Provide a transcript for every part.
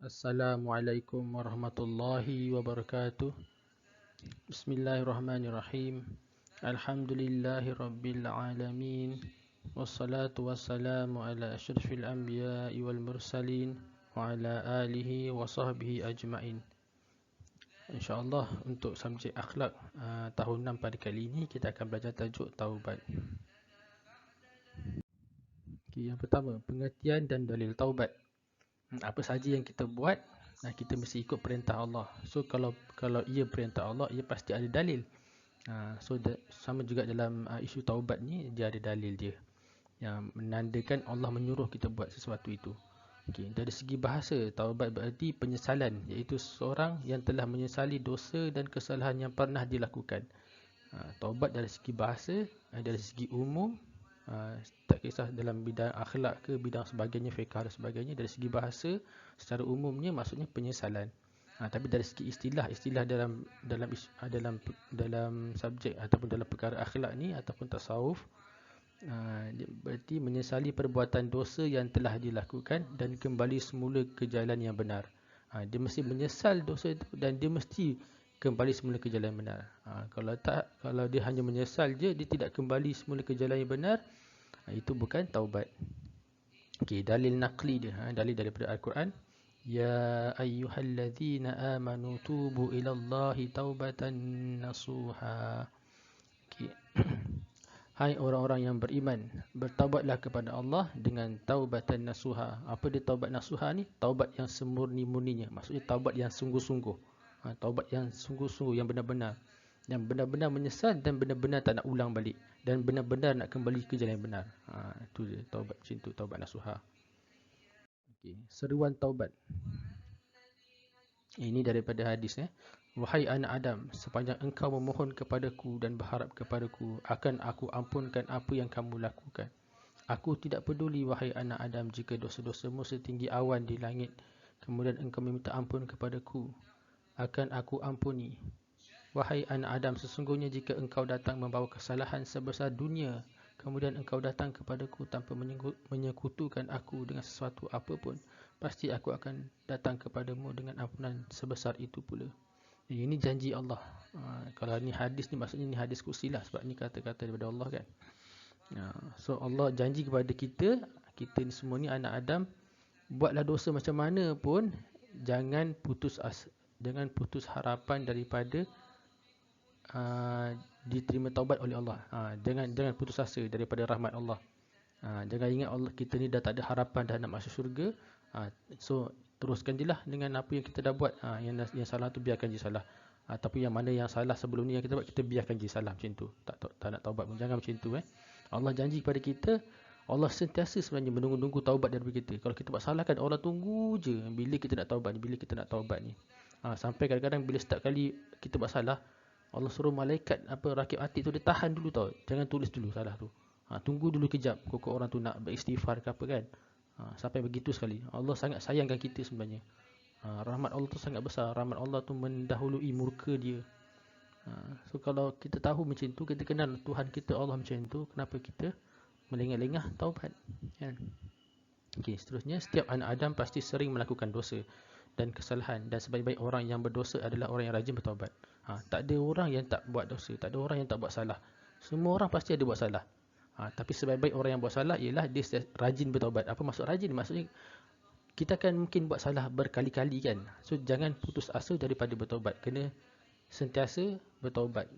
Assalamualaikum warahmatullahi wabarakatuh. Bismillahirrahmanirrahim. Alhamdulillahi rabbil alamin. Wassalatu wassalamu ala asyrafil anbiya'i wal mursalin wa ala alihi wa sahbihi ajma'in. InsyaAllah untuk subjek akhlak tahun 6 pada kali ini kita akan belajar tajuk taubat. Yang pertama, pengertian dan dalil taubat. Apa saja yang kita buat, kita mesti ikut perintah Allah. So kalau ia perintah Allah, ia pasti ada dalil. Sama juga dalam isu taubat ni, dia ada dalil dia yang menandakan Allah menyuruh kita buat sesuatu itu. Dari segi bahasa, taubat berarti penyesalan, iaitu seseorang yang telah menyesali dosa dan kesalahan yang pernah dilakukan. Taubat dari segi bahasa, dari segi umum, tak kisah dalam bidang akhlak ke bidang sebagainya, fiqh dan sebagainya, dari segi bahasa secara umumnya maksudnya penyesalan. Tapi dari segi istilah dalam subjek ataupun dalam perkara akhlak ni ataupun tasawuf, dia berarti menyesali perbuatan dosa yang telah dilakukan dan kembali semula ke jalan yang benar. Dia mesti menyesal dosa itu dan dia mesti kembali semula ke jalan yang benar. Kalau dia hanya menyesal je, dia tidak kembali semula ke jalan yang benar, itu bukan taubat. Dalil naqli dia, dalil daripada Al-Quran. Ya ayyuhallazina amanu tubu ilallahi taubatan nasuha. Hai orang-orang yang beriman, bertaubatlah kepada Allah dengan taubatan nasuha. Apa dia taubat nasuha ni? Taubat yang semurni-murninya. Maksudnya taubat yang sungguh-sungguh. Taubat yang sungguh-sungguh, yang benar-benar. Yang benar-benar menyesal dan benar-benar tak nak ulang balik. Dan benar-benar nak kembali ke jalan yang benar. Itu dia taubat macam tu, taubat nasuha. Seruan taubat. Ini daripada hadis. Wahai anak Adam, sepanjang engkau memohon kepadaku dan berharap kepadaku, akan aku ampunkan apa yang kamu lakukan. Aku tidak peduli, wahai anak Adam, jika dosa-dosamu setinggi awan di langit, kemudian engkau meminta ampun kepadaku, akan aku ampuni. Wahai anak Adam, sesungguhnya jika engkau datang membawa kesalahan sebesar dunia, kemudian engkau datang kepadaku tanpa menyekutukan aku dengan sesuatu apapun, pasti aku akan datang kepadamu dengan ampunan sebesar itu pula. Ini janji Allah. Kalau ni hadis ni, maksudnya ni hadis kursi lah, sebab ni kata-kata daripada Allah kan. So Allah janji kepada kita ni semua ni anak Adam, buatlah dosa macam mana pun, jangan putus harapan daripada diterima taubat oleh Allah. Jangan putus asa daripada rahmat Allah. Jangan ingat Allah, kita ni dah tak ada harapan dah nak masuk syurga. So teruskan je lah dengan apa yang kita dah buat. Yang salah tu biarkan je salah. Tapi yang mana yang salah sebelum ni yang kita buat, kita biarkan je salah macam tu. Tak nak taubat pun, jangan macam tu. Allah janji kepada kita, Allah sentiasa sebenarnya menunggu-nunggu taubat daripada kita. Kalau kita buat salah kan, Allah tunggu je bila kita nak taubat ni, sampai kadang-kadang bila setiap kali kita buat salah, Allah suruh malaikat rakib hati tu, dia tahan dulu tau. Jangan tulis dulu salah tu. Tunggu dulu kejap, kok orang tu nak beristighfar ke apa kan. Sampai begitu sekali. Allah sangat sayangkan kita sebenarnya. Rahmat Allah tu sangat besar. Rahmat Allah tu mendahului murka dia. So kalau kita tahu macam tu, kita kenal Tuhan kita Allah macam tu, kenapa kita melengah-lengah taubat kan? Seterusnya, setiap anak Adam pasti sering melakukan dosa dan kesalahan, dan sebaik-baik orang yang berdosa adalah orang yang rajin bertaubat. Tak ada orang yang tak buat dosa, tak ada orang yang tak buat salah. Semua orang pasti ada buat salah. Tapi sebaik-baik orang yang buat salah ialah dia rajin bertaubat. Apa maksud rajin? Maksudnya kita kan mungkin buat salah berkali-kali kan. So jangan putus asa daripada bertaubat. Kena sentiasa bertaubat.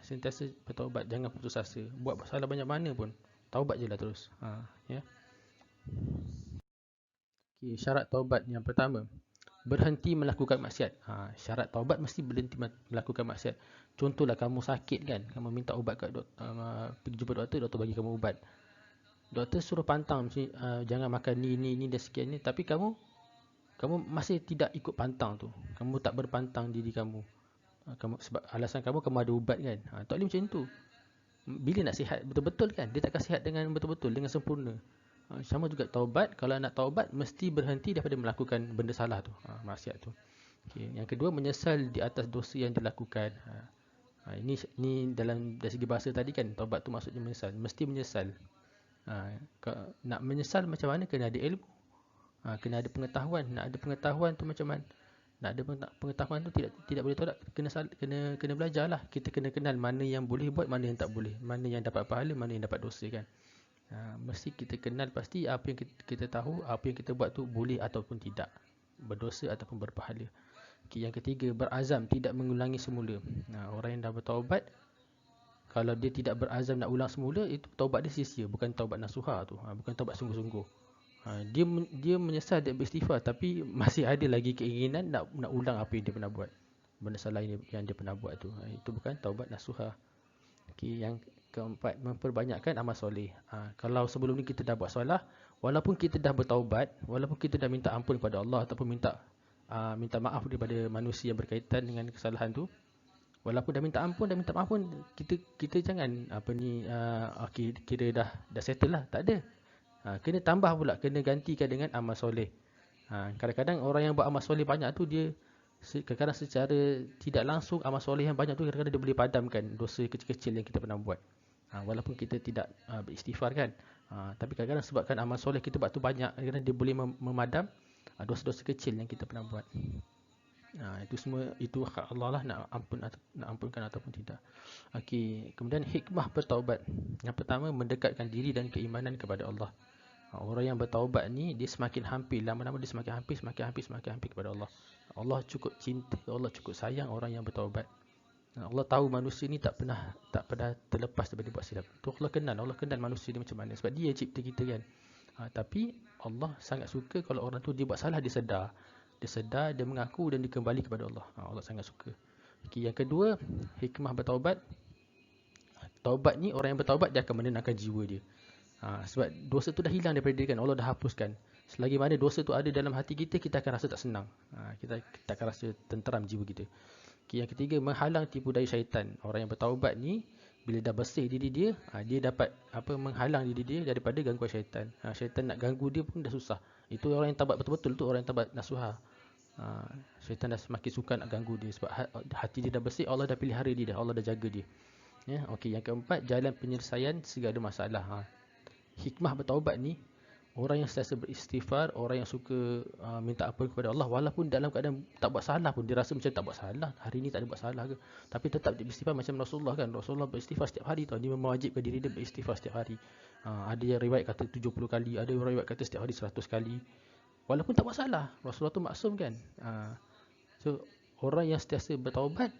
Sentiasa bertaubat, jangan putus asa. Buat salah banyak mana pun, taubat je lah terus. Syarat taubat yang pertama, berhenti melakukan maksiat. Syarat taubat mesti berhenti melakukan maksiat. Contohlah kamu sakit kan, kamu minta ubat kat doktor, pergi jumpa doktor bagi kamu ubat. Doktor suruh pantang, jangan makan ni dan sekian ni, tapi kamu masih tidak ikut pantang tu. Kamu tak berpantang diri kamu. Sebab alasan kamu ada ubat kan. Tak boleh macam tu. Bila nak sihat betul-betul kan, dia takkan sihat dengan betul-betul, dengan sempurna. Sama juga taubat. Kalau nak taubat, mesti berhenti daripada melakukan benda salah tu, maksiat tu. Yang kedua, menyesal di atas dosa yang dilakukan. Ini dari segi bahasa tadi kan, taubat tu maksudnya menyesal. Mesti menyesal. Nak menyesal macam mana? Kena ada ilmu. Kena ada pengetahuan. Nak ada pengetahuan tu macam mana? Nak ada pengetahuan tu tidak boleh tolak. Kena belajarlah. Kita kena kenal mana yang boleh buat, mana yang tak boleh. Mana yang dapat pahala, mana yang dapat dosa kan. Mesti kita kenal pasti apa yang kita tahu, apa yang kita buat tu boleh ataupun tidak, berdosa ataupun berpahala. Yang ketiga, berazam tidak mengulangi semula. Orang yang dah bertaubat, kalau dia tidak berazam nak ulang semula, itu taubat dia sia-sia, bukan taubat nasuha tu, bukan taubat sungguh-sungguh. Dia menyesal dan beristighfar, tapi masih ada lagi keinginan nak ulang apa yang dia pernah buat, benda salah yang dia pernah buat tu. Itu bukan taubat nasuha. Yang keempat, memperbanyakkan amal soleh. Kalau sebelum ni kita dah buat salah, walaupun kita dah bertaubat, walaupun kita dah minta ampun kepada Allah ataupun minta maaf daripada manusia yang berkaitan dengan kesalahan tu, walaupun dah minta ampun, kita jangan kira dah settle lah, tak ada. Kena tambah pula, kena gantikan dengan amal soleh. Kadang-kadang orang yang buat amal soleh banyak tu, dia kadang-kadang secara tidak langsung amal soleh yang banyak tu kadang-kadang dia boleh padamkan dosa kecil-kecil yang kita pernah buat. Walaupun kita tidak beristighfar kan. Tapi kadang-kadang sebabkan amal soleh kita buat tu banyak, kadang-kadang dia boleh memadam dosa-dosa kecil yang kita pernah buat. Itu semua, itu hak Allah lah nak ampunkan ataupun tidak. Kemudian hikmah bertaubat. Yang pertama, mendekatkan diri dan keimanan kepada Allah. Orang yang bertaubat ni, dia semakin hampir, lama-lama dia semakin hampir kepada Allah. Allah cukup cinta, Allah cukup sayang orang yang bertaubat. Allah tahu manusia ni tak pernah terlepas daripada buat silap. Tu Allah kenal manusia ni macam mana, sebab dia cipta kita kan. Tapi Allah sangat suka kalau orang tu dia buat salah, dia sedar, dia mengaku dan dia kembali kepada Allah. Allah sangat suka. Yang kedua, hikmah bertaubat. Taubat ni, orang yang bertaubat dia akan menenangkan jiwa dia. Sebab dosa tu dah hilang daripada dia kan, Allah dah hapuskan. Selagi mana dosa tu ada dalam hati kita, kita akan rasa tak senang. Kita akan rasa tenteram jiwa kita. Yang ketiga, menghalang tipu daya syaitan. Orang yang bertaubat ni, bila dah bersih diri dia, dia dapat menghalang diri dia daripada gangguan syaitan. Syaitan nak ganggu dia pun dah susah. Itu orang yang taubat betul-betul tu, orang yang taubat nasuha. Syaitan dah semakin suka nak ganggu dia, sebab hati dia dah bersih, Allah dah pelihara dia dah, Allah dah jaga dia. Yang keempat, jalan penyelesaian segala masalah. Hikmah bertaubat ni, orang yang sentiasa beristighfar, orang yang suka minta ampun kepada Allah, walaupun dalam keadaan tak buat salah pun, dia rasa macam tak buat salah, hari ni tak ada buat salah ke, tapi tetap dia beristighfar. Macam Rasulullah kan, Rasulullah beristighfar setiap hari tau. Dia mewajibkan diri dia beristighfar setiap hari. Ada yang riwayat kata 70 kali, ada yang riwayat kata setiap hari 100 kali, walaupun tak buat salah. Rasulullah tu maksum kan. So orang yang sentiasa bertaubat,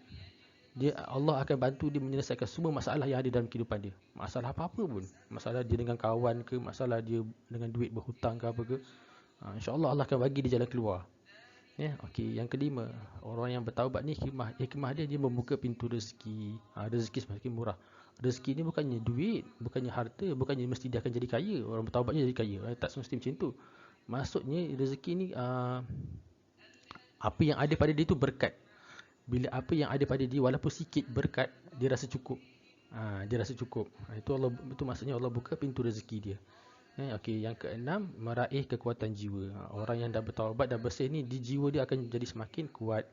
Allah akan bantu dia menyelesaikan semua masalah yang ada dalam kehidupan dia. Masalah apa-apa pun. Masalah dia dengan kawan ke, masalah dia dengan duit berhutang ke apa ke. InsyaAllah Allah akan bagi dia jalan keluar. Yang kelima, orang yang bertaubat ni, hikmah dia membuka pintu rezeki. Rezeki semakin murah. Rezeki ni bukannya duit, bukannya harta, bukannya mesti dia akan jadi kaya. Orang bertaubatnya jadi kaya. Tak semesti macam tu. Maksudnya rezeki ni, apa yang ada pada dia tu berkat. Bila apa yang ada pada dia walaupun sikit berkat, dia rasa cukup. Itu maksudnya Allah buka pintu rezeki dia. Yang keenam, meraih kekuatan jiwa. Orang yang dah bertaubat, dah bersih ni, di jiwa dia akan jadi semakin kuat.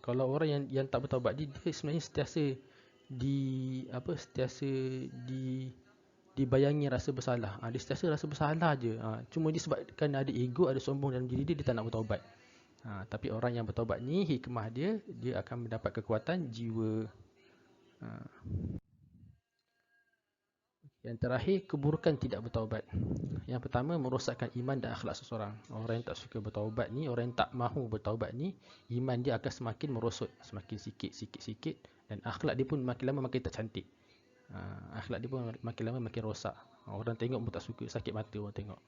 Kalau orang yang tak bertaubat, dia sebenarnya sentiasa dibayangi rasa bersalah. Dia sentiasa rasa bersalah je. Cuma disebabkan ada ego, ada sombong dalam diri dia, dia tak nak bertaubat. Tapi orang yang bertaubat ni, hikmah dia akan mendapat kekuatan jiwa. Yang terakhir, keburukan tidak bertaubat. Yang pertama, merosakkan iman dan akhlak seseorang. Orang yang tak suka bertaubat ni, orang yang tak mahu bertaubat ni, iman dia akan semakin merosot, semakin sikit, dan akhlak dia pun makin lama makin tak cantik. Akhlak dia pun makin lama makin rosak. Orang tengok pun tak suka, sakit mata orang tengok.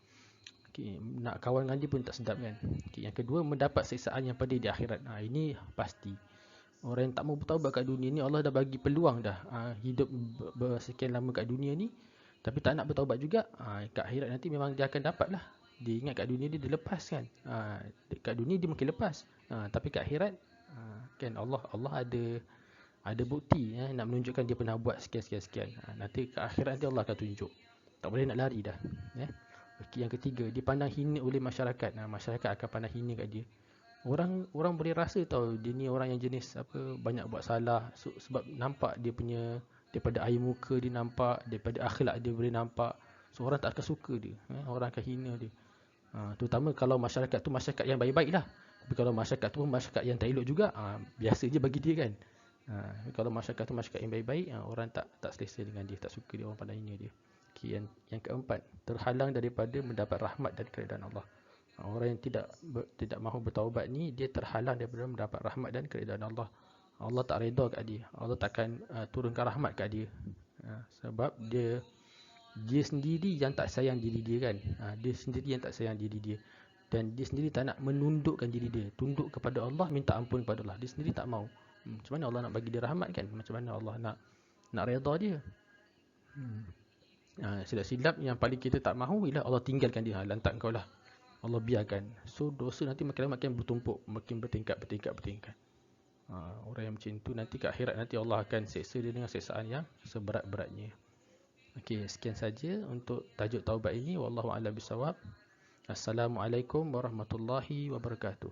Nak kawan dengan dia pun tak sedap kan. Yang kedua, mendapat siksaan yang pedih di akhirat. Ini pasti. Orang yang tak mau bertaubat kat dunia ni, Allah dah bagi peluang dah. Hidup bersekian lama kat dunia ni, tapi tak nak bertaubat juga. Kat akhirat nanti memang dia akan dapat lah. Dia ingat kat dunia dia lepas kan. Kat dunia dia mungkin lepas. Tapi kat akhirat, kan Allah ada bukti nak menunjukkan dia pernah buat sekian. Nanti kat akhirat nanti Allah akan tunjuk. Tak boleh nak lari dah. Yang ketiga, dipandang hina oleh masyarakat. Masyarakat akan pandang hina kat dia. Orang boleh rasa tahu dia ni orang yang jenis banyak buat salah, sebab nampak dia punya, daripada air muka dia nampak, daripada akhlak dia boleh nampak. So orang tak akan suka dia. Orang akan hina dia. Terutama kalau masyarakat tu masyarakat yang baik-baik lah. Tapi kalau masyarakat tu masyarakat yang tak elok juga, biasa je bagi dia kan. Kalau masyarakat tu masyarakat yang baik-baik, orang tak selesa dengan dia, tak suka dia, orang pandang hina dia. Okay, yang keempat, terhalang daripada mendapat rahmat dan keredaan Allah. Orang yang tidak mahu bertaubat ni, dia terhalang daripada mendapat rahmat dan keredaan Allah. Allah tak redha kat dia. Allah takkan turunkan rahmat kat dia. Sebab dia sendiri yang tak sayang diri dia kan. Dia sendiri yang tak sayang diri dia. Dan dia sendiri tak nak menundukkan diri dia. Tunduk kepada Allah, minta ampun kepada Allah. Dia sendiri tak mau. Macam mana Allah nak bagi dia rahmat kan? Macam mana Allah nak redha dia? Silap-silap yang paling kita tak mahu ialah Allah tinggalkan dia. Lantak kau lah. Allah biarkan. So dosa nanti makin bertumpuk, makin bertingkat. Orang yang macam tu nanti ke akhirat nanti Allah akan seksa dia dengan seksaan yang seberat-beratnya. Okey, sekian saja untuk tajuk taubat ini. Wallahu a'lam bissawab. Assalamualaikum warahmatullahi wabarakatuh.